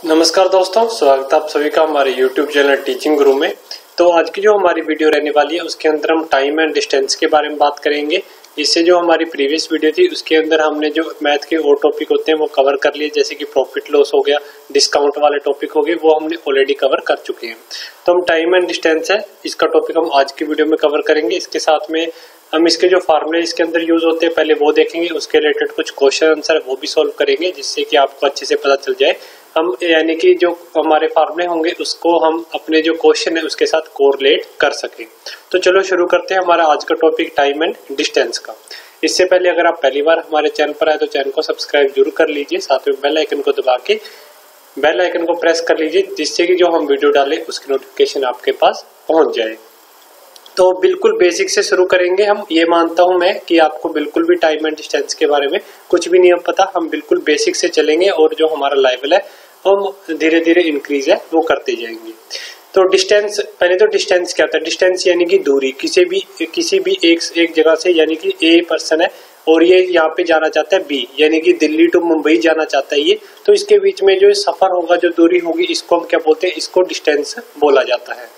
नमस्कार दोस्तों, स्वागत है आप सभी का हमारे YouTube चैनल टीचिंग गुरु में। तो आज की जो हमारी वीडियो रहने वाली है उसके अंदर हम टाइम एंड डिस्टेंस के बारे में बात करेंगे। इससे जो हमारी प्रीवियस वीडियो थी उसके अंदर हमने जो मैथ के और टॉपिक होते हैं वो कवर कर लिए, जैसे कि प्रॉफिट लॉस हो गया, डिस्काउंट वाले टॉपिक हो गए, वो हमने ऑलरेडी कवर कर चुके हैं। तो हम टाइम एंड डिस्टेंस है इसका टॉपिक हम आज की वीडियो में कवर करेंगे। इसके साथ में हम इसके जो फार्मूले इसके अंदर यूज होते हैं पहले वो देखेंगे, उसके रिलेटेड कुछ क्वेश्चन आंसर वो भी सॉल्व करेंगे, जिससे कि आपको अच्छे से पता चल जाए। हम यानी कि जो हमारे फार्मूले होंगे उसको हम अपने जो क्वेश्चन है उसके साथ कोरिलेट कर सकें। तो चलो शुरू करते हैं हमारा आज का टॉपिक टाइम एंड डिस्टेंस का। इससे पहले अगर आप पहली बार हमारे चैनल पर आए तो चैनल को सब्सक्राइब जरूर कर लीजिए, साथ में बेल आइकन को दबा के बेल आइकन को प्रेस कर लीजिए, जिससे कि जो हम वीडियो डालें उसकी नोटिफिकेशन आपके पास पहुंच जाए। तो बिल्कुल बेसिक से शुरू करेंगे हम। ये मानता हूं मैं कि आपको बिल्कुल भी टाइम एंड डिस्टेंस के बारे में कुछ भी नहीं पता। हम बिल्कुल बेसिक से चलेंगे और जो हमारा लेवल है हम धीरे धीरे इंक्रीज है वो करते जाएंगे। तो डिस्टेंस, पहले तो डिस्टेंस क्या होता है? डिस्टेंस यानी कि दूरी, किसी भी एक जगह से, यानी कि ए पर्सन है और ये यहाँ पे जाना चाहता है बी, यानी कि दिल्ली टू मुंबई जाना चाहता है ये, तो इसके बीच में जो सफर होगा, जो दूरी होगी, इसको हम क्या बोलते हैं? इसको डिस्टेंस बोला जाता है।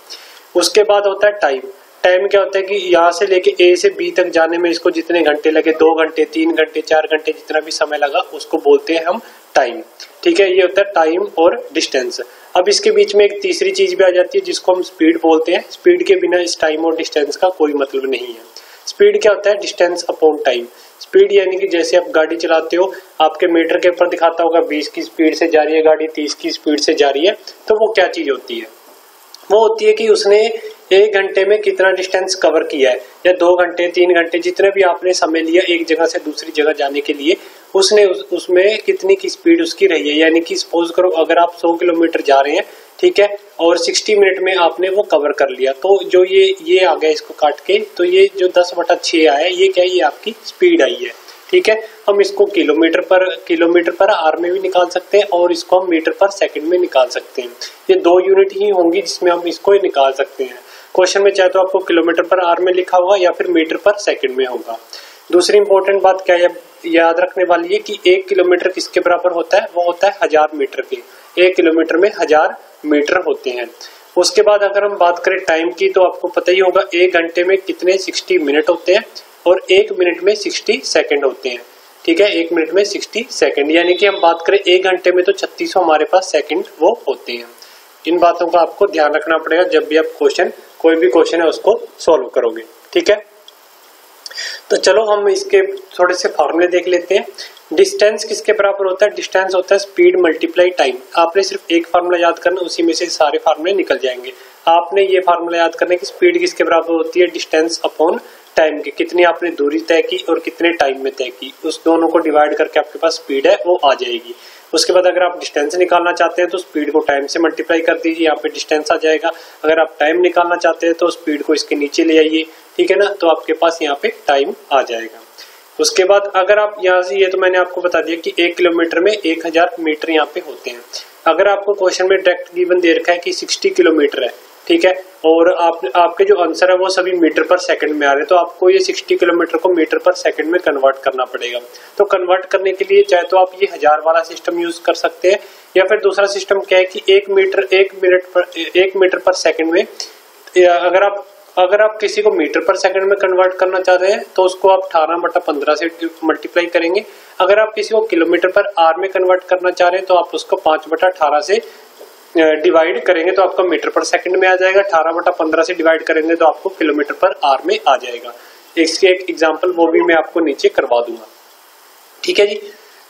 उसके बाद होता है टाइम। टाइम क्या होता है कि यहाँ से लेके ए से बी तक जाने में इसको जितने घंटे लगे, 2 घंटे, 3 घंटे, 4 घंटे, जितना भी समय लगा उसको बोलते हैं हम टाइम। ठीक है, ये होता है टाइम और डिस्टेंस। अब इसके बीच में एक तीसरी चीज भी आ जाती है जिसको हम स्पीड बोलते हैं। स्पीड के बिना इस टाइम और डिस्टेंस का कोई मतलब नहीं है। स्पीड क्या होता है? Distance upon time. स्पीड यानी कि जैसे आप गाड़ी चलाते हो, आपके मीटर के ऊपर दिखाता होगा 20 की स्पीड से जा रही है गाड़ी, 30 की स्पीड से जा रही है, तो वो क्या चीज होती है? वो होती है कि उसने 1 घंटे में कितना डिस्टेंस कवर किया है, या 2 घंटे, 3 घंटे, जितने भी आपने समय लिया एक जगह से दूसरी जगह जाने के लिए, उसने उसमें कितनी की स्पीड उसकी रही है। यानी कि सपोज करो अगर आप 100 किलोमीटर जा रहे हैं, ठीक है, और 60 मिनट में आपने वो कवर कर लिया, तो जो ये आ गया इसको काट के, तो ये जो 10/6 आया, ये क्या है? ये आपकी स्पीड आई है। ठीक है, हम इसको किलोमीटर पर आवर में भी निकाल सकते हैं और इसको हम मीटर पर सेकंड में निकाल सकते हैं। ये 2 यूनिट ही होंगी जिसमें हम इसको निकाल सकते हैं। क्वेश्चन में चाहे तो आपको किलोमीटर पर आवर में लिखा होगा या फिर मीटर पर सेकंड में होगा। दूसरी इंपॉर्टेंट बात क्या है याद रखने वाली है कि 1 किलोमीटर किसके बराबर होता है? वो होता है 1000 मीटर के। 1 किलोमीटर में 1000 मीटर होते हैं। उसके बाद अगर हम बात करें टाइम की, तो आपको पता ही होगा 1 घंटे में कितने 60 मिनट होते हैं और 1 मिनट में 60 सेकंड होते हैं। ठीक है, 1 मिनट में 60 सेकंड, यानी कि हम बात करें 1 घंटे में तो 3600 हमारे पास सेकंड वो होते हैं। इन बातों का आपको ध्यान रखना पड़ेगा जब भी आप कोई भी क्वेश्चन है उसको सॉल्व करोगे। ठीक है, तो चलो हम इसके थोड़े से फॉर्मूले देख लेते हैं। डिस्टेंस किसके बराबर होता है? डिस्टेंस होता है स्पीड मल्टीप्लाई टाइम। आपने सिर्फ एक फार्मूला याद करना, उसी में से सारे फार्मूले निकल जाएंगे। आपने ये फार्मूला याद करना कि स्पीड किसके बराबर होती है? डिस्टेंस अपॉन टाइम की। कितनी आपने दूरी तय की और कितने टाइम में तय की, उस दोनों को डिवाइड करके आपके पास स्पीड है वो आ जाएगी। उसके बाद अगर आप डिस्टेंस निकालना चाहते हैं तो स्पीड को टाइम से मल्टीप्लाई कर दीजिए, यहाँ पे डिस्टेंस आ जाएगा। अगर आप टाइम निकालना चाहते हैं तो स्पीड को इसके नीचे ले आइए, ठीक है ना, तो आपके पास यहाँ पे टाइम आ जाएगा। उसके बाद अगर आप यहाँ से, ये तो मैंने आपको बता दिया कि 1 किलोमीटर में 1000 मीटर यहाँ पे होते हैं। अगर आपको क्वेश्चन में डायरेक्ट गिवन दे रखा है कि 60 किलोमीटर है, ठीक है, और आपके जो आंसर है वो सभी मीटर पर सेकंड में आ रहे हैं, तो आपको ये 60 किलोमीटर को मीटर पर सेकंड में कन्वर्ट करना पड़ेगा। तो कन्वर्ट करने के लिए चाहे तो आप ये 1000 वाला सिस्टम यूज कर सकते हैं, या फिर दूसरा सिस्टम क्या है कि 1 मीटर पर सेकंड में, अगर आप किसी को मीटर पर सेकंड में कन्वर्ट करना चाह रहे हैं तो उसको आप 18/15 से मल्टीप्लाई करेंगे। अगर आप किसी को किलोमीटर पर आवर में कन्वर्ट करना चाह रहे हैं तो आप उसको 5/18 से डिवाइड करेंगे तो आपका मीटर पर सेकंड में आ जाएगा। 18/15 से डिवाइड करेंगे तो आपको किलोमीटर पर आवर में आ जाएगा। इसके एक एग्जांपल वो भी मैं आपको नीचे करवा दूंगा। ठीक है जी,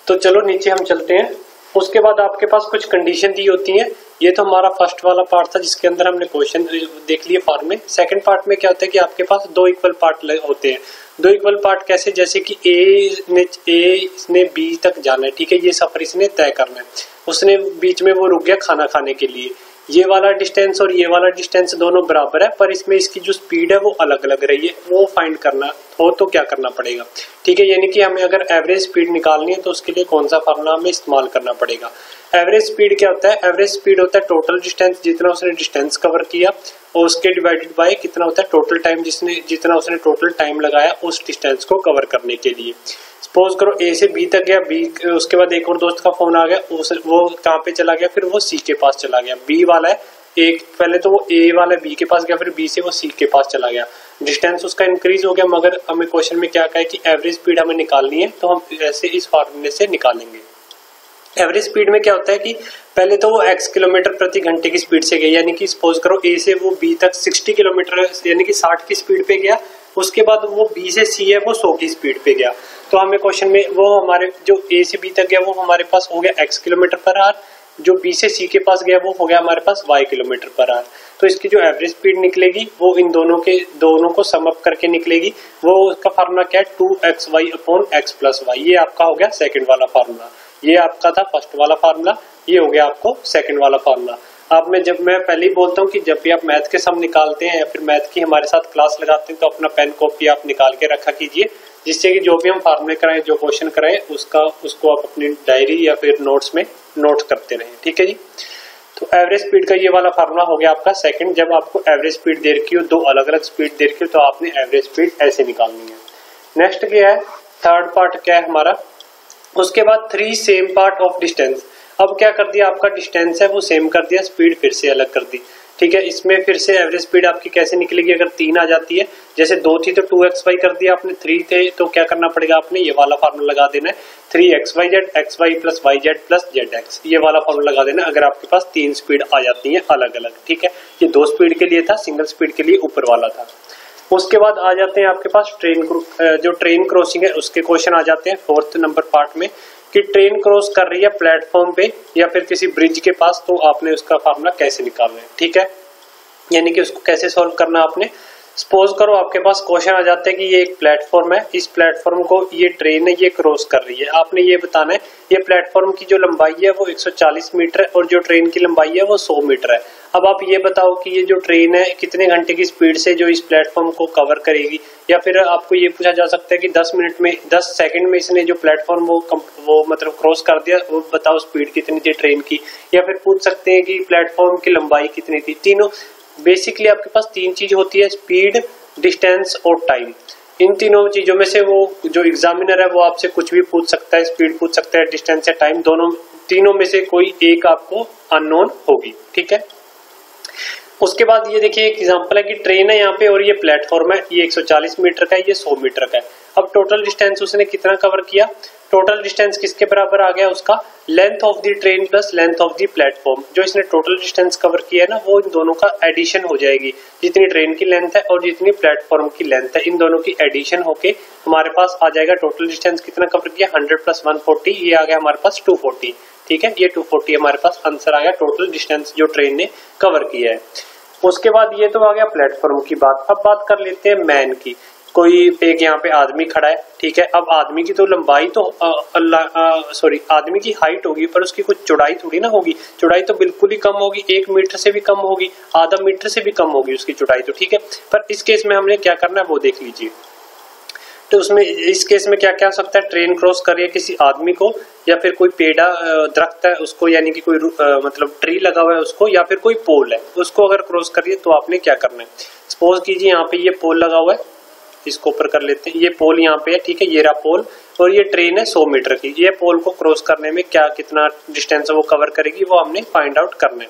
तो चलो नीचे हम चलते हैं। उसके बाद आपके पास कुछ कंडीशन दी होती हैं। ये तो हमारा फर्स्ट वाला पार्ट था जिसके अंदर हमने क्वेश्चन देख लिए फॉर्म में। सेकंड पार्ट में क्या होता है कि आपके पास 2 इक्वल पार्ट होते हैं। 2 इक्वल पार्ट कैसे? जैसे कि ए ने बी तक जाना है, ठीक है, ये सफर इसने तय करना है, उसने बीच में वो रुक गया खाना खाने के लिए। ये वाला डिस्टेंस और ये वाला डिस्टेंस दोनों बराबर है, पर इसमें इसकी जो स्पीड है वो अलग अलग रही है, वो फाइंड करना हो तो क्या करना पड़ेगा। ठीक है, यानी कि हमें अगर एवरेज स्पीड निकालनी है तो उसके लिए कौन सा फार्मूला हमें इस्तेमाल करना पड़ेगा। एवरेज स्पीड क्या होता है, एवरेज स्पीड होता है टोटल डिस्टेंस, जितना उसने डिस्टेंस कवर किया और उसके डिवाइडेड बाय कितना होता है टोटल टाइम, जितना उसने टोटल टाइम लगाया उस डिस्टेंस को कवर करने के लिए। सपोज करो ए से बी तक गया, बी उसके बाद एक और दोस्त का फोन आ गया, वो कहाँ पे चला गया, फिर वो सी के पास चला गया। बी वाला है एक, पहले तो वो ए वाला बी के पास गया, फिर बी से वो सी के पास चला गया, डिस्टेंस उसका इंक्रीज हो गया। मगर हमें क्वेश्चन में क्या कहा है कि एवरेज स्पीड हमें निकालनी है, तो हम ऐसे इस फॉर्मूले से निकालेंगे। एवरेज स्पीड में क्या होता है कि पहले तो वो x किलोमीटर प्रति घंटे की स्पीड से गया, यानी कि सपोज करो ए से वो बी तक 60 किलोमीटर यानी कि 60 की स्पीड पे गया। उसके बाद वो बी से सी है वो 100 की स्पीड पे गया। तो हमें क्वेश्चन में वो हमारे जो ए से बी तक गया वो हमारे पास हो गया x किलोमीटर पर आवर, जो बी से सी के पास गया वो हो गया हमारे पास y किलोमीटर पर आवर। तो इसकी जो एवरेज स्पीड निकलेगी वो इन दोनों को सम अप करके निकलेगी। वो उसका फार्मूला क्या है 2xy upon x plus y। ये आपका हो गया सेकंड वाला फार्मूला, ये आपका था फर्स्ट वाला फार्मूला, ये हो गया आपको सेकंड वाला फार्मूला। आप में जब मैं पहले ही बोलता हूँ कि जब भी आप मैथ के सम निकालते हैं या फिर मैथ की हमारे साथ क्लास लगाते हैं तो अपना पेन कॉपी आप निकाल के रखा कीजिए, जिससे कि जो भी हम फार्मूले कराएं, जो क्वेश्चन कराएं उसको आप अपनी डायरी या फिर नोट्स में नोट करते रहें। ठीक है जी। तो एवरेज स्पीड का ये वाला फार्मूला हो गया आपका सेकंड। जब आपको एवरेज स्पीड दे रखी हो, दो अलग अलग स्पीड दे रखी हो, तो आपने एवरेज स्पीड ऐसे निकालनी है। नेक्स्ट क्या है, थर्ड पार्ट क्या है हमारा, उसके बाद 3 सेम पार्ट ऑफ डिस्टेंस। अब क्या कर दिया, आपका डिस्टेंस है वो सेम कर दिया, स्पीड फिर से अलग कर दी। ठीक है, इसमें फिर से एवरेज स्पीड आपकी कैसे निकलेगी, अगर 3 आ जाती है, जैसे 2 थी तो 2xy कर दिया आपने, 3 थे तो क्या करना पड़ेगा आपने, ये वाला फार्मूला लगा देना है 3xyz xy plus yz plus zx, ये वाला फार्मूला लगा देना अगर आपके पास 3 स्पीड आ जाती है अलग अलग। ठीक है, ये 2 स्पीड के लिए था, सिंगल स्पीड के लिए ऊपर वाला था। उसके बाद आ जाते हैं आपके पास जो ट्रेन क्रॉसिंग है उसके क्वेश्चन आ जाते हैं 4th नंबर पार्ट में, कि ट्रेन क्रॉस कर रही है प्लेटफॉर्म पे या फिर किसी ब्रिज के पास, तो आपने उसका फार्मूला कैसे निकालना है। ठीक है, यानी कि उसको कैसे सॉल्व करना आपने। सपोज करो आपके पास क्वेश्चन आ जाता है कि ये एक प्लेटफॉर्म है, इस प्लेटफॉर्म को ये ट्रेन है ये क्रॉस कर रही है। आपने ये बताना है ये प्लेटफॉर्म की जो लंबाई है वो 140 मीटर है और जो ट्रेन की लंबाई है वो 100 मीटर है। अब आप ये बताओ कि ये जो ट्रेन है कितने घंटे की स्पीड से जो इस प्लेटफॉर्म को कवर करेगी, या फिर आपको ये पूछा जा सकता है कि 10 सेकंड में इसने जो प्लेटफॉर्म वो मतलब क्रॉस कर दिया, वो बताओ स्पीड कितनी थी ट्रेन की। या फिर पूछ सकते हैं कि प्लेटफॉर्म की लंबाई कितनी थी। तीनों बेसिकली आपके पास 3 चीज होती है, स्पीड, डिस्टेंस और टाइम। इन तीनों चीजों में से वो जो एग्जामिनर है वो आपसे कुछ भी पूछ सकता है, स्पीड पूछ सकता है, डिस्टेंस या टाइम, तीनों में से कोई एक आपको अननोन होगी। ठीक है, उसके बाद ये देखिए एक एग्जांपल है कि ट्रेन है यहाँ पे और ये प्लेटफॉर्म है, ये 140 मीटर का है, ये 100 मीटर का है। अब टोटल डिस्टेंस उसने कितना कवर किया, टोटल डिस्टेंस किसके बराबर आ गया, उसका length of the train plus length of the platform. जो इसने टोटल डिस्टेंस कवर किया है ना, वो इन दोनों का एडिशन हो जाएगी, जितनी ट्रेन की लेंथ है और जितनी प्लेटफॉर्म की लेंथ है, इन दोनों की एडिशन होके हमारे पास आ जाएगा टोटल डिस्टेंस कितना कवर किया, 100 प्लस 140, ये आ गया हमारे पास 240। ठीक है, ये 240 हमारे पास आंसर आ गया टोटल डिस्टेंस जो ट्रेन ने कवर किया है। उसके बाद ये तो आ गया प्लेटफॉर्म की बात। अब बात कर लेते हैं मैन की। कोई एक यहाँ पे आदमी खड़ा है, ठीक है, अब आदमी की तो लंबाई तो आदमी की हाइट होगी पर उसकी कुछ चौड़ाई थोड़ी ना होगी, चौड़ाई तो बिल्कुल ही कम होगी, 1 मीटर से भी कम होगी, आधा मीटर से भी कम होगी उसकी चौड़ाई तो। ठीक है, पर इस केस में हमने क्या करना है वो देख लीजिए। तो उसमें इस केस में क्या क्या हो सकता है, ट्रेन क्रॉस कर रही है किसी आदमी को, या फिर कोई पेड़ा दरख्त है उसको, यानी कि कोई मतलब ट्री लगा हुआ है उसको, या फिर कोई पोल है उसको अगर क्रॉस कर रही है तो आपने क्या करना है। सपोज कीजिए यहाँ पे ये पोल लगा हुआ है, इसको ऊपर कर लेते हैं, ये पोल यहाँ पे है, ठीक है, ये रहा पोल, और ये ट्रेन है 100 मीटर की। ये पोल को क्रॉस करने में क्या कितना डिस्टेंस है वो कवर करेगी, वो हमने फाइंड आउट करना है।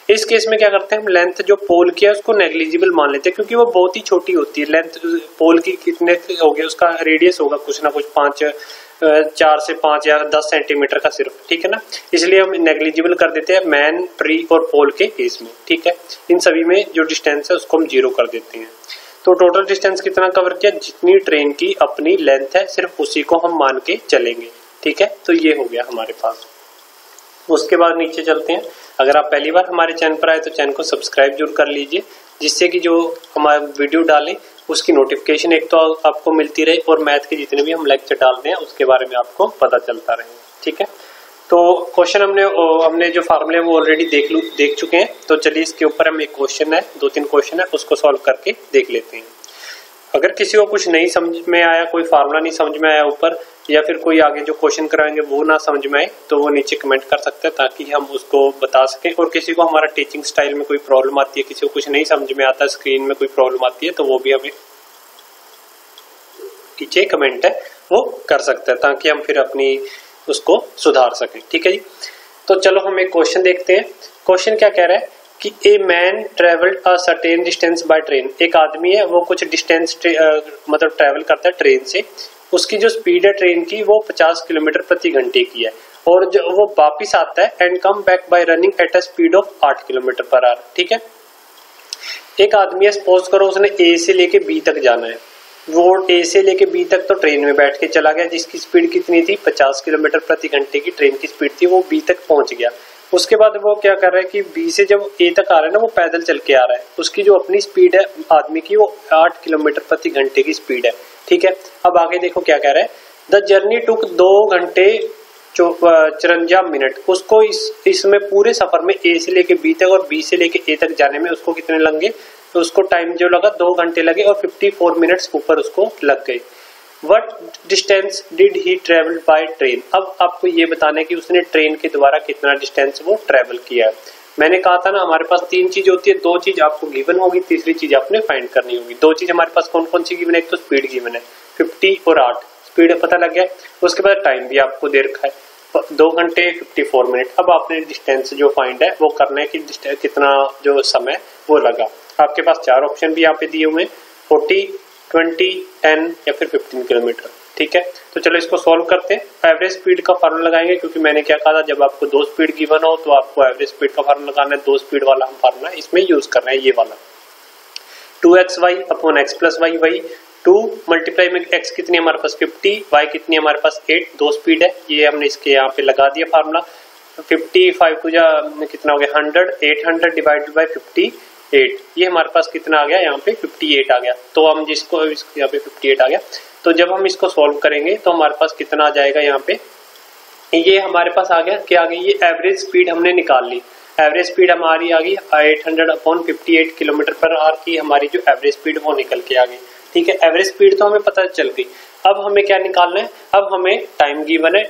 इस केस में क्या करते हैं हम, लेंथ जो पोल की है उसको नेग्लिजिबल मान लेते हैं, क्योंकि वो बहुत ही छोटी होती है। लेंथ पोल की कितने होगी, उसका रेडियस होगा कुछ ना कुछ 4 से 5 या 10 सेंटीमीटर का सिर्फ, ठीक है ना, इसलिए हम नेग्लिजिबल कर देते हैं मैन, ट्री और पोल के केस में। ठीक है, इन सभी में जो डिस्टेंस है उसको हम 0 कर देते हैं। तो टोटल डिस्टेंस कितना कवर किया, जितनी ट्रेन की अपनी लेंथ है सिर्फ उसी को हम मान के चलेंगे। ठीक है, तो ये हो गया हमारे पास। उसके बाद नीचे चलते हैं। अगर आप पहली बार हमारे चैनल पर आए तो चैनल को सब्सक्राइब जरूर कर लीजिए, जिससे कि जो हमारे वीडियो डालें उसकी नोटिफिकेशन एक तो आपको मिलती रहे, और मैथ के जितने भी हम लेक्चर डालते हैं उसके बारे में आपको पता चलता रहे। ठीक है, तो क्वेश्चन हमने जो फार्मूले वो ऑलरेडी देख चुके हैं। तो चलिए इसके ऊपर हम एक क्वेश्चन है, 2-3 क्वेश्चन है, उसको सॉल्व करके देख लेते हैं। अगर किसी को कुछ नहीं समझ में आया, कोई फार्मूला नहीं समझ में आया ऊपर, या फिर कोई आगे जो क्वेश्चन कराएंगे वो ना समझ में आए, तो वो नीचे कमेंट कर सकते हैं ताकि हम उसको बता सकें। और किसी को हमारा टीचिंग स्टाइल में कोई प्रॉब्लम आती है, किसी को कुछ नहीं समझ में आता, स्क्रीन में कोई प्रॉब्लम आती है, तो वो भी हमें नीचे कमेंट है वो कर सकते हैं ताकि हम फिर अपनी उसको सुधार सकें। ठीक है जी, तो चलो हम एक क्वेश्चन देखते हैं। क्वेश्चन क्या कह रहा है कि a man travelled a certain distance by train. एक आदमी है वो कुछ डिस्टेंस मतलब ट्रेवल करता है ट्रेन से, उसकी जो स्पीड है ट्रेन की वो 50 किलोमीटर प्रति घंटे की है, और जो वो वापिस आता है and come back by running at a speed of 8 kilometre per hour. ठीक है, एक आदमी है, सपोज करो उसने ए से लेके बी तक जाना है, वो ए से लेके बी तक तो ट्रेन में बैठ के चला गया, जिसकी स्पीड कितनी थी 50 किलोमीटर प्रति घंटे की ट्रेन की स्पीड थी, वो बी तक पहुंच गया। उसके बाद वो क्या कर रहा है कि बी से जब ए तक आ रहा है ना, वो पैदल चल के आ रहा है, उसकी जो अपनी स्पीड है आदमी की वो 8 किलोमीटर प्रति घंटे की स्पीड है। ठीक है, अब आगे देखो क्या कह रहा है, द जर्नी टुक 2 घंटे 54 मिनट। उसको इसमें पूरे सफर में ए से लेके बी तक और बी से लेके ए तक जाने में उसको कितने लगे, तो उसको टाइम जो लगा 2 घंटे लगे और 54 मिनट्स ऊपर उसको लग गए। What distance did he travel by train? अब आपको ये बताना है कि उसने ट्रेन के द्वारा कितना डिस्टेंस वो ट्रेवल किया है। मैंने कहा था ना हमारे पास 3 चीज होती है, 2 चीज आपको गिवन होगी, तीसरी चीज आपने फाइंड करनी होगी। 2 चीज हमारे पास कौन कौन सी गिवन है, एक तो स्पीड गिवन है 50 और 8, स्पीड पता लग गया। उसके बाद टाइम भी आपको दे रखा है 2 घंटे 54 मिनट। अब आपने डिस्टेंस जो फाइंड है वो करना है कि कितना जो समय वो लगा। आपके पास 4 ऑप्शन भी यहाँ पे दिए हुए हैं, 40, 20, 10 या फिर 15 किलोमीटर। ठीक है, तो चलो इसको सॉल्व करते हैं। एवरेज स्पीड का फार्मूला लगाएंगे, क्योंकि मैंने क्या कहा था, जब आपको 2 स्पीड गिवन हो तो आपको एवरेज स्पीड का फार्मूला लगाना है। 2 स्पीड वाला हम फार्मूला इसमें यूज कर रहे हैं, ये वाला 2xy upon x plus Y, वही 2 मल्टीप्लाई में x कितनी है हमारे पास 50, y कितनी है हमारे पास 8, 2 स्पीड है, ये हमने इसके यहाँ पे लगा दिया फार्मूला। 55 को कितना हो गया 100, 800 डिवाइडेड बाई 58, ये हमारे पास कितना आ गया यहाँ पे 58 आ गया। तो हम जिसको यहाँ पे 58 आ गया, तो जब हम इसको सॉल्व करेंगे तो हमारे पास कितना आ जाएगा यहाँ पे, ये हमारे पास आ गया क्या आ गई, ये एवरेज स्पीड हमने निकाल ली। एवरेज स्पीड हमारी आ गई 800 अपॉन 58 किलोमीटर पर आवर की हमारी जो एवरेज स्पीड वो निकल के आ गई। ठीक है, एवरेज स्पीड तो हमें पता चल गई। अब हमें क्या निकालना है, अब हमें टाइम गिवन है,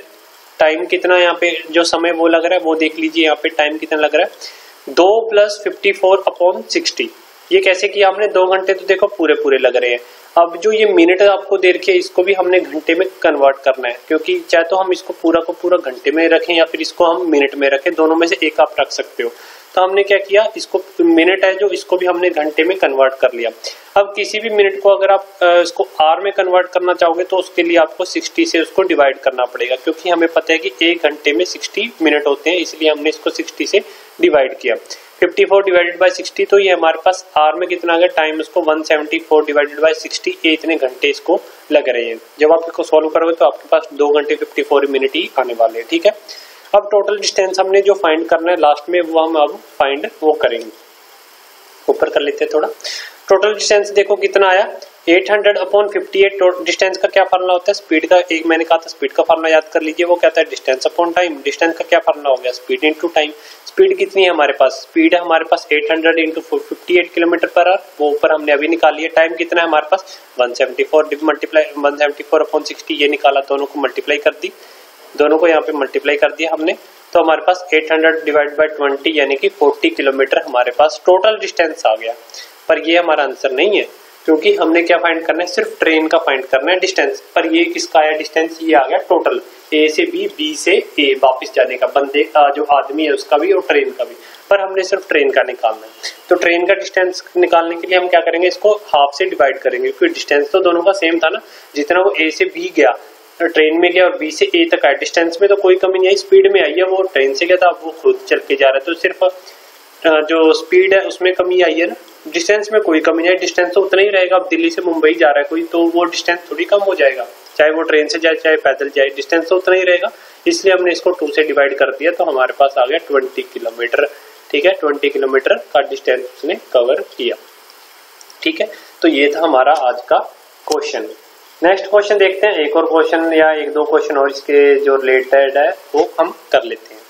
टाइम कितना यहाँ पे जो समय वो लग रहा है वो देख लीजिए, यहाँ पे टाइम कितना लग रहा है 2 + 54 अपॉन 60। ये कैसे किया हमने, 2 घंटे तो देखो पूरे पूरे लग रहे हैं। अब जो ये मिनट आपको दे रखे इसको भी हमने घंटे में कन्वर्ट करना है, क्योंकि चाहे तो हम इसको पूरा को पूरा घंटे में रखें या फिर इसको हम मिनट में रखें, दोनों में से एक आप रख सकते हो। तो हमने क्या किया, इसको मिनट है जो इसको भी हमने घंटे में कन्वर्ट कर लिया। अब किसी भी मिनट को अगर आप इसको आर में कन्वर्ट करना चाहोगे तो उसके लिए आपको 60 से उसको डिवाइड करना पड़ेगा, क्योंकि हमें पता है कि 1 घंटे में 60 मिनट होते हैं, इसलिए हमने इसको 60 से डिवाइड किया। 54 डिवाइडेड बाई 60, तो ये हमारे पास आर में कितना आ गया टाइम, उसको 174 डिवाइडेड बाई 60, ये इतने घंटे इसको लग रहे हैं। जब आप इसको सॉल्व करोगे तो आपके पास 2 घंटे 54 मिनट ही आने वाले हैं। ठीक है, अब टोटल डिस्टेंस हमने जो फाइंड करना है लास्ट में वो हम अब फाइंड वो करेंगे। ऊपर कर लेते हैं थोड़ा। टोटल डिस्टेंस देखो कितना आया 800 अपॉन 58। डिस्टेंस का क्या फार्मूला होता है, स्पीड का, एक मैंने कहा था स्पीड का फार्मूला याद कर लीजिए, वो कहता है डिस्टेंस अपॉन टाइम। डिस्टेंस का क्या फार्मूला हो गया, स्पीड इनटू टाइम। स्पीड कितनी है हमारे पास, स्पीड है हमारे पास 800 इंटू 58 किलोमीटर पर आवर, वो ऊपर हमने अभी निकाली है। टाइम कितना है हमारे पास 174 मल्टीप्लाई 174 अपॉन 60, ये निकाला, दोनों को मल्टीप्लाई कर दी, दोनों को यहाँ पे मल्टीप्लाई कर दिया हमने, तो हमारे पास 800 डिवाइड बाई 20 यानी कि 40 किलोमीटर हमारे पास टोटल डिस्टेंस आ गया। पर ये हमारा आंसर नहीं है, क्योंकि हमने क्या फाइंड करना है, सिर्फ ट्रेन का फाइंड करना है डिस्टेंस। पर ये किसका आया डिस्टेंस, ये आ गया टोटल ए से बी, बी से ए वापस जाने का, बंदे का जो आदमी है उसका भी और ट्रेन का भी। पर हमने सिर्फ ट्रेन का निकालना है, तो ट्रेन का डिस्टेंस निकालने के लिए हम क्या करेंगे, इसको हाफ से डिवाइड करेंगे, क्योंकि डिस्टेंस तो दोनों का सेम था ना। जितना वो ए से बी गया ट्रेन में गया और बी से ए तक आया, डिस्टेंस में तो कोई कमी नहीं आई, स्पीड में आई है, वो ट्रेन से गया था, वो खुद चल के जा रहा है, तो सिर्फ जो स्पीड है उसमें कमी आई है ना, डिस्टेंस में कोई कमी नहीं है, डिस्टेंस तो उतना ही रहेगा। अब दिल्ली से मुंबई जा रहा है कोई, तो वो डिस्टेंस थोड़ी कम हो जाएगा, चाहे वो ट्रेन से जाए चाहे पैदल जाए, डिस्टेंस तो उतना ही रहेगा। इसलिए हमने इसको 2 से डिवाइड कर दिया, तो हमारे पास आ गया 20 किलोमीटर। ठीक है, 20 किलोमीटर का डिस्टेंस उसने कवर किया। ठीक है, तो ये था हमारा आज का क्वेश्चन। नेक्स्ट क्वेश्चन देखते हैं, एक और क्वेश्चन या 1-2 क्वेश्चन और इसके जो रिलेटेड है वो हम कर लेते हैं।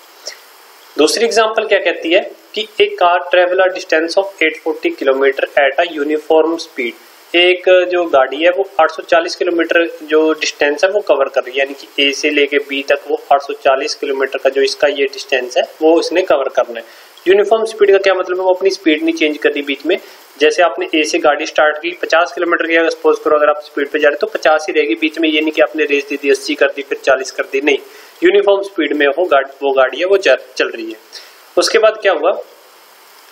दूसरी एग्जांपल क्या कहती है कि एक car travel a distance of 840 kilometre at a uniform speed. एक जो गाड़ी है वो 840 किलोमीटर जो डिस्टेंस है वो कवर कर रही है, यानी कि ए से लेके बी तक वो 840 किलोमीटर का जो इसका ये डिस्टेंस है वो इसने कवर करना है। यूनिफॉर्म स्पीड का क्या मतलब है, वो अपनी स्पीड नहीं चेंज कर रही बीच में। जैसे आपने ए से गाड़ी स्टार्ट की 50 किलोमीटर की, अगर सपोज करो अगर आप स्पीड पे जा रहे हो तो 50 ही रहेगी बीच में, ये नहीं कि आपने रेस दे दी 80 कर दी फिर 40 कर दी, नहीं, यूनिफॉर्म स्पीड में वो गाड़ी है वो चल रही है। उसके बाद क्या हुआ,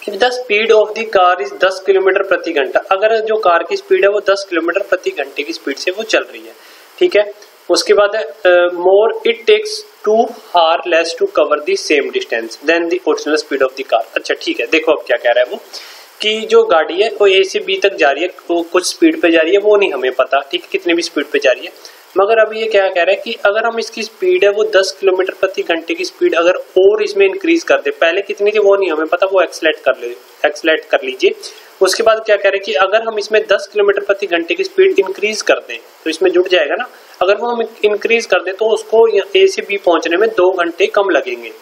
If the speed of the car is 10 kilometre प्रति घंटा, अगर जो कार की स्पीड है वो 10 किलोमीटर प्रति घंटे की स्पीड से वो चल रही है, ठीक है। उसके बाद more it takes 2 hours less to cover the same distance than the original speed of the car। अच्छा ठीक है, देखो अब क्या कह रहा है वो कि जो गाड़ी है वो ए से बी तक जा रही है, वो कुछ स्पीड पे जा रही है, वो नहीं हमें पता, ठीक है, कितने भी स्पीड पे जा रही है, मगर अब ये क्या कह रहा है कि अगर हम इसकी स्पीड है वो 10 किलोमीटर प्रति घंटे की स्पीड अगर और इसमें इंक्रीज कर दे, पहले कितनी थी वो नहीं हमें पता, वो एक्सलेट कर लीजिए। उसके बाद क्या कह रहे हैं कि अगर हम इसमें 10 किलोमीटर प्रति घंटे की स्पीड इंक्रीज कर दें तो इसमें जुड़ जाएगा ना, अगर वो हम इंक्रीज कर दें तो उसको ए से बी पहुंचने में 2 घंटे कम लगेंगे,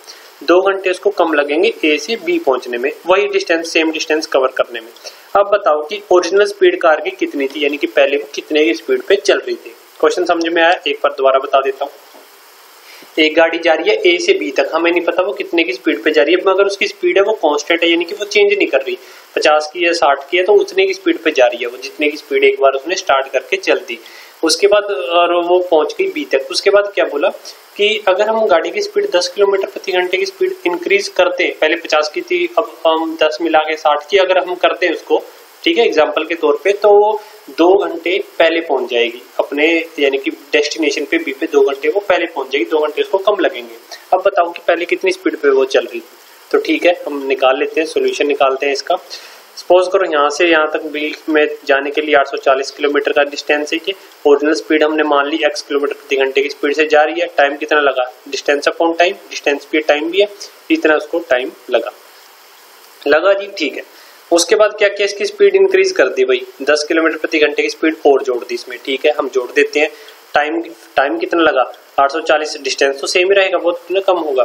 2 घंटे उसको कम लगेंगे ए से बी पहुंचने में, वही डिस्टेंस सेम डिस्टेंस कवर करने में। अब बताओ कि ओरिजिनल स्पीड कार की कितनी थी, यानी कि पहले वो कितने की स्पीड पे चल रही थी। क्वेश्चन समझ में आया, एक बार दोबारा बता देता हूँ। एक गाड़ी जा रही है ए से बी तक, हमें नहीं पता वो कितने की स्पीड पे जा रही है, मगर उसकी स्पीड है वो कांस्टेंट है, यानी कि वो चेंज नहीं कर रही, 50 की या 60 की है तो उतने की स्पीड पे जा रही है वो, जितने की स्पीड एक बार उसने स्टार्ट करके चल दी। उसके बाद और वो पहुंच गई बी तक। उसके बाद क्या बोला कि अगर हम गाड़ी की स्पीड 10 किलोमीटर प्रति घंटे की स्पीड इंक्रीज करते, पहले 50 की थी अब हम 10 मिला के 60 की अगर हम करते उसको, ठीक है, एग्जाम्पल के तौर पे, तो 2 घंटे पहले पहुंच जाएगी अपने, यानी कि डेस्टिनेशन पे बी पे 2 घंटे वो पहले पहुंच जाएगी, 2 घंटे उसको कम लगेंगे। अब बताओ कि पहले कितनी स्पीड पे वो चल रही, तो ठीक है हम निकाल लेते हैं, सोल्यूशन निकालते हैं इसका। सपोज करो यहाँ से यहाँ तक बी में जाने के लिए 840 किलोमीटर का डिस्टेंस है, कि ओरिजिनल स्पीड हमने मान ली x किलोमीटर प्रति घंटे की स्पीड से जा रही है, टाइम कितना लगा, डिस्टेंस अपॉन टाइम, डिस्टेंस भी टाइम भी है, इतना उसको टाइम लगा जी, ठीक है। उसके बाद क्या किया, इसकी स्पीड इंक्रीज कर दी भाई, 10 किलोमीटर प्रति घंटे की स्पीड और जोड़ दी इसमें, ठीक है, हम जोड़ देते हैं। टाइम कितना लगा 840, डिस्टेंस तो सेम ही रहेगा, बहुत कितना कम होगा,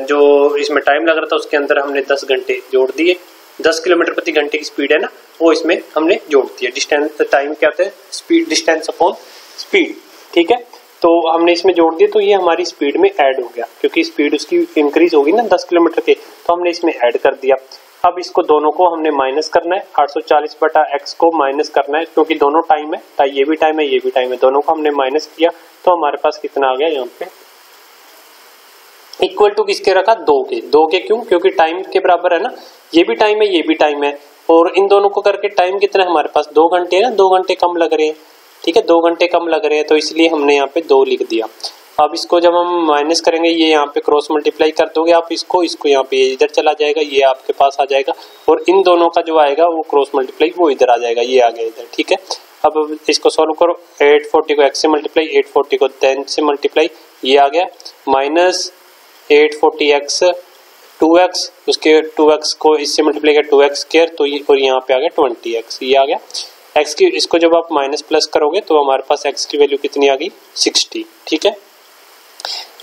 जो इसमें टाइम लग रहा था उसके अंदर हमने 10 घंटे जोड़ दिए, 10 किलोमीटर प्रति घंटे की स्पीड है ना वो इसमें हमने जोड़ दिया। डिस्टेंस टाइम क्या होता है, स्पीड, डिस्टेंस अपॉन स्पीड, ठीक है, तो हमने इसमें जोड़ दिया तो ये हमारी स्पीड में ऐड हो गया, क्योंकि स्पीड उसकी इंक्रीज होगी ना 10 किलोमीटर के, तो हमने इसमें ऐड कर दिया। अब इसको दोनों को हमने माइनस करना है, 840 बटा x को माइनस करना है, क्योंकि दोनों टाइम है, ये भी टाइम है ये भी टाइम है, दोनों को हमने माइनस किया तो हमारे पास कितना आ गया यहाँ पे, इक्वल टू किसके रखा, 2 के क्यों, क्योंकि टाइम के बराबर है ना, ये भी टाइम है ये भी टाइम है, और इन दोनों को करके टाइम कितना है हमारे पास 2 घंटे है ना, 2 घंटे कम लग रहे हैं, ठीक है, 2 घंटे कम लग रहे हैं, तो इसलिए हमने यहाँ पे 2 लिख दिया। अब इसको जब हम माइनस करेंगे, ये यहाँ पे क्रॉस मल्टीप्लाई कर दोगे आप इसको यहाँ पे इधर चला जाएगा, ये आपके पास आ जाएगा, और इन दोनों का जो आएगा वो क्रॉस मल्टीप्लाई वो इधर आ जाएगा, ये आ गया इधर, ठीक है। अब इसको सॉल्व करो, 840 को x से मल्टीप्लाई, 840 को 10 से मल्टीप्लाई, ये आ गया, माइनस 840x 2x, उसके 2x को इससे मल्टीप्लाई किया 2x स्क्वायर, तो ये, और यहाँ पे आ गया 20x, ये आ गया x की, इसको जब आप माइनस प्लस करोगे तो हमारे पास x की वैल्यू कितनी आ गई 60, ठीक है,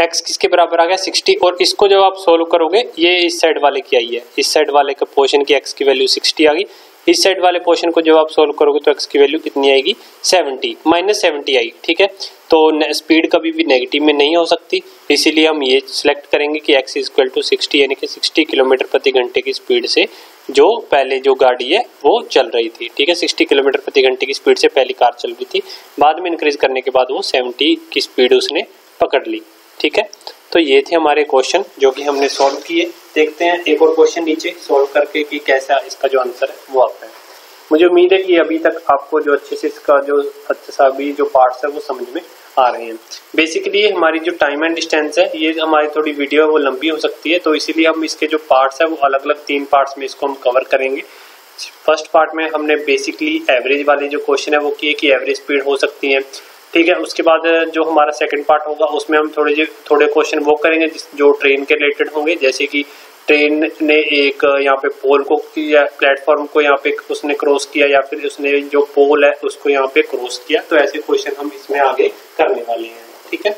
x किसके बराबर आ गया 60, और इसको जब आप सोल्व करोगे ये इस साइड वाले की आई है, इस साइड वाले के पोर्शन की x की वैल्यू 60 आ गई, इस साइड वाले पोर्शन को जब आप सोल्व करोगे तो x की वैल्यू कितनी आएगी 70, -70 आई, ठीक है। तो स्पीड कभी भी नेगेटिव में नहीं हो सकती, इसीलिए हम ये सिलेक्ट करेंगे कि x इक्वल टू 60, यानी कि 60 किलोमीटर प्रति घंटे की स्पीड से जो पहले जो गाड़ी है वो चल रही थी, ठीक है, 60 किलोमीटर प्रति घंटे की स्पीड से पहली कार चल रही थी, बाद में इंक्रीज करने के बाद वो 70 की स्पीड उसने पकड़ ली, ठीक है। तो ये थे हमारे क्वेश्चन जो कि हमने सॉल्व किए। देखते हैं एक और क्वेश्चन नीचे सॉल्व करके कि कैसा इसका जो आंसर है वो आता है। मुझे उम्मीद है कि अभी तक आपको जो अच्छे से इसका जो अच्छा सा भी जो पार्ट्स है वो समझ में आ रहे हैं। बेसिकली हमारी जो टाइम एंड डिस्टेंस है, ये हमारी थोड़ी वीडियो है वो लंबी हो सकती है, तो इसीलिए हम इसके जो पार्ट्स है वो अलग अलग 3 पार्ट्स में इसको हम कवर करेंगे। फर्स्ट पार्ट में हमने बेसिकली एवरेज वाले जो क्वेश्चन है वो किए कि एवरेज स्पीड हो सकती है, ठीक है। उसके बाद जो हमारा सेकंड पार्ट होगा उसमें हम थोड़े क्वेश्चन वो करेंगे जो ट्रेन के रिलेटेड होंगे, जैसे कि ट्रेन ने एक यहाँ पे पोल को या प्लेटफॉर्म को यहाँ पे उसने क्रॉस किया, या फिर उसने जो पोल है उसको यहाँ पे क्रॉस किया, तो ऐसे क्वेश्चन हम इसमें आगे करने वाले हैं, ठीक है।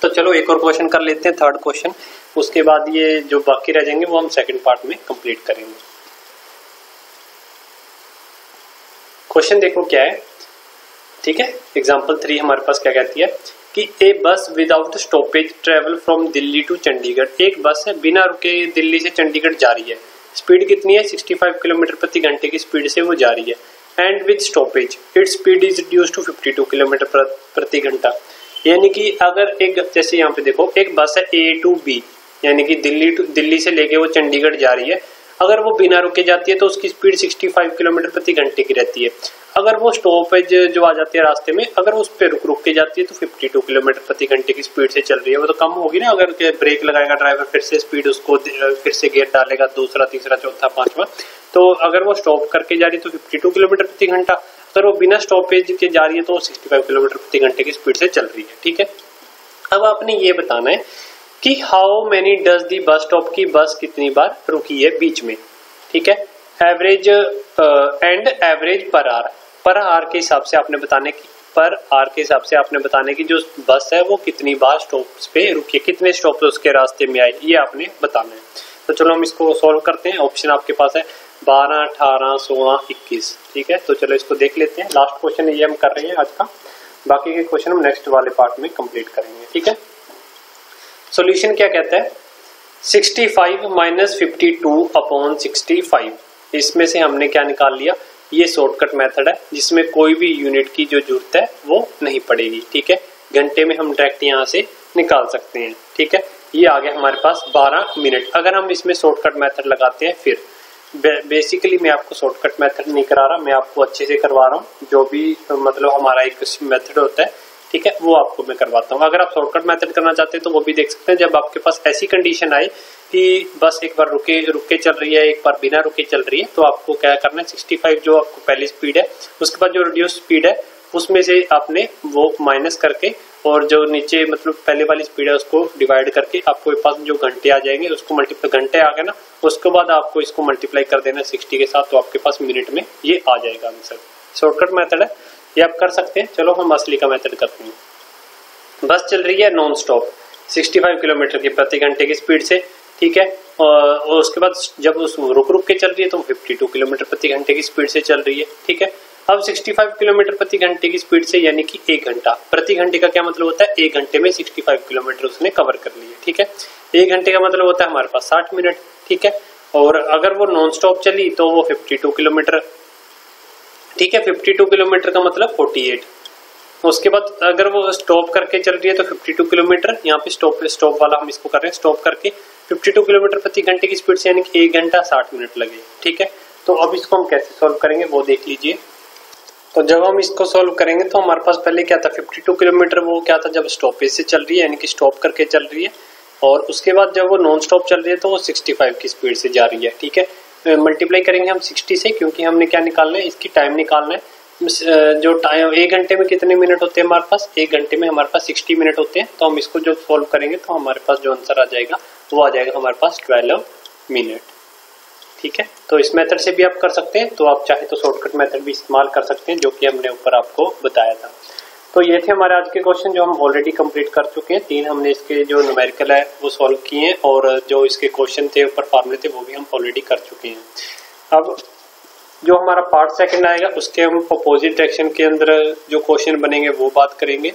तो चलो एक और क्वेश्चन कर लेते हैं, थर्ड क्वेश्चन, उसके बाद ये जो बाकी रह जाएंगे वो हम सेकंड पार्ट में कंप्लीट करेंगे। क्वेश्चन देखो क्या है, ठीक है। एग्जाम्पल 3 हमारे पास क्या कहती है कि a bus without stoppage travel from Delhi to Chandigarh. एक बस है बिना रुके दिल्ली से चंडीगढ़ जा रही है, स्पीड कितनी है 65 किलोमीटर प्रति घंटे की स्पीड से वो जा रही है। And with stoppage its speed is reduce to 52 kilometre प्रति घंटा। यानी कि अगर एक, जैसे यहाँ पे देखो एक बस है ए टू बी, यानी कि दिल्ली से लेके वो चंडीगढ़ जा रही है। अगर वो बिना रुके जाती है तो उसकी स्पीड 65 किलोमीटर प्रति घंटे की रहती है। अगर वो स्टॉपेज जो आ जाती है रास्ते में, अगर उस पे रुक के जाती है तो 52 किलोमीटर प्रति घंटे की स्पीड से चल रही है। वो तो कम होगी ना, अगर ब्रेक लगाएगा ड्राइवर, फिर से स्पीड उसको फिर से गियर डालेगा, दूसरा तीसरा चौथा पांचवा, तो अगर वो स्टॉप करके जा रही है तो 52 किलोमीटर प्रति घंटा, अगर वो बिना स्टॉपेज के जा रही है तो 65 किलोमीटर प्रति घंटे की स्पीड से चल रही है, ठीक है। अब आपने ये बताना है कि how many does the bus stop, की बस कितनी बार रुकी है बीच में, ठीक है। एवरेज एंड एवरेज पर आर के हिसाब से आपने बताने की, पर आर के हिसाब से आपने बताने की जो बस है वो कितनी बार स्टॉप्स पे रुकी है, कितने स्टॉप उसके रास्ते में आई, ये आपने बताना है। तो चलो हम इसको सॉल्व करते हैं। ऑप्शन आपके पास है 12, 18, 16, 21, ठीक है। तो चलो इसको देख लेते हैं। लास्ट क्वेश्चन ये हम कर रहे हैं आज का, बाकी के क्वेश्चन हम नेक्स्ट वाले पार्ट में कंप्लीट करेंगे, ठीक है। सॉल्यूशन क्या कहता है, 65 माइनस 52 अपॉन 65। इसमें से हमने क्या निकाल लिया, ये शॉर्टकट मेथड है जिसमें कोई भी यूनिट की जो जरूरत है वो नहीं पड़ेगी, ठीक है। घंटे में हम डायरेक्ट यहाँ से निकाल सकते हैं, ठीक है। ये आ गया हमारे पास 12 मिनट। अगर हम इसमें शॉर्टकट मेथड लगाते हैं, फिर बेसिकली मैं आपको शॉर्टकट मेथड नहीं करा रहा, मैं आपको अच्छे से करवा रहा हूँ। जो भी मतलब हमारा एक मेथड होता है, ठीक है, वो आपको मैं करवाता हूँ। अगर आप शॉर्टकट मेथड करना चाहते हैं तो वो भी देख सकते हैं। जब आपके पास ऐसी कंडीशन आए कि बस एक बार रुक के चल रही है, एक बार बिना रुके चल रही है, तो आपको क्या करना है, 65 जो आपको पहली स्पीड है, उसके बाद जो रिड्यूस स्पीड है उसमें से आपने वो माइनस करके, और जो नीचे मतलब पहले वाली स्पीड है उसको डिवाइड करके आपको पास जो घंटे आ जाएंगे उसको मल्टीप्लाई, घंटे आ गए ना, उसके बाद आपको इसको मल्टीप्लाई कर देना 60 के साथ, तो आपके पास मिनट में ये आ जाएगा आंसर। शॉर्टकट मेथड है, ये आप कर सकते हैं। चलो हम असली का मेथड करते हैं। बस चल रही है नॉन स्टॉप 65 किलोमीटर की प्रति घंटे की स्पीड से, ठीक है। और उसके बाद जब उस रुक के चल रही है तो 52 किलोमीटर प्रति घंटे की स्पीड से चल रही है, ठीक है। अब 65 किलोमीटर प्रति घंटे की स्पीड से, यानी कि 1 घंटा, प्रति घंटे का क्या मतलब होता है, 1 घंटे में 65 किलोमीटर उसने कवर कर लिया, ठीक है। 1 घंटे का मतलब होता है हमारे पास 60 मिनट, ठीक है। और अगर वो नॉन स्टॉप चली तो वो 52 किलोमीटर, ठीक है। 52 किलोमीटर का मतलब 48। उसके बाद अगर वो स्टॉप करके चल रही है तो 52 किलोमीटर, यहाँ पे स्टॉप वाला हम इसको कर रहे हैं, स्टॉप करके 52 किलोमीटर प्रति घंटे की स्पीड से, यानी कि 1 घंटा 60 मिनट लगे, ठीक है। तो अब इसको हम कैसे सॉल्व करेंगे वो देख लीजिए। तो जब हम इसको सॉल्व करेंगे तो हमारे पास पहले क्या था, 52 किलोमीटर वो क्या था जब स्टॉपेज से चल रही है, यानी कि स्टॉप करके चल रही है। और उसके बाद जब वो नॉन स्टॉप चल रही है तो वो 65 की स्पीड से जा रही है, ठीक है। मल्टीप्लाई करेंगे हम 60 से, क्योंकि हमने क्या निकालना है, इसकी टाइम निकालना है। जो टाइम 1 घंटे में कितने मिनट होते हैं हमारे पास, 1 घंटे में हमारे पास 60 मिनट होते हैं। तो हम इसको जब सॉल्व करेंगे तो हमारे पास जो आंसर आ जाएगा वो आ जाएगा हमारे पास 12 मिनट, ठीक है। तो इस मेथड से भी आप कर सकते हैं, तो आप चाहे तो शॉर्टकट मेथड भी इस्तेमाल कर सकते हैं, जो कि हमने ऊपर आपको बताया था। तो ये थे हमारे आज के क्वेश्चन जो हम ऑलरेडी कंप्लीट कर चुके हैं। 3 हमने इसके जो न्यूमेरिकल है वो सॉल्व किए हैं, और जो इसके क्वेश्चन थे ऊपर फॉर्मूले थे वो भी हम ऑलरेडी कर चुके हैं। अब जो हमारा पार्ट सेकंड आएगा उसके हम अपोजिट डायरेक्शन के अंदर जो क्वेश्चन बनेंगे वो बात करेंगे,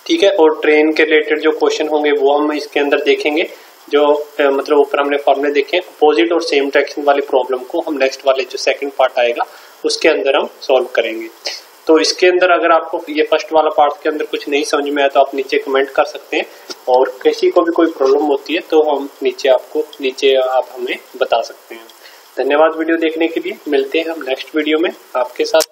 ठीक है। और ट्रेन के रिलेटेड जो क्वेश्चन होंगे वो हम इसके अंदर देखेंगे। जो मतलब ऊपर हमने फॉर्मूले देखे, अपोजिट और सेम डायरेक्शन वाली प्रॉब्लम को हम नेक्स्ट वाले जो सेकंड पार्ट आएगा उसके अंदर हम सॉल्व करेंगे। तो इसके अंदर अगर आपको ये फर्स्ट वाला पार्ट के अंदर कुछ नहीं समझ में आया तो आप नीचे कमेंट कर सकते हैं, और किसी को भी कोई प्रॉब्लम होती है तो हम नीचे आप हमें बता सकते हैं। धन्यवाद वीडियो देखने के लिए। मिलते हैं हम नेक्स्ट वीडियो में आपके साथ।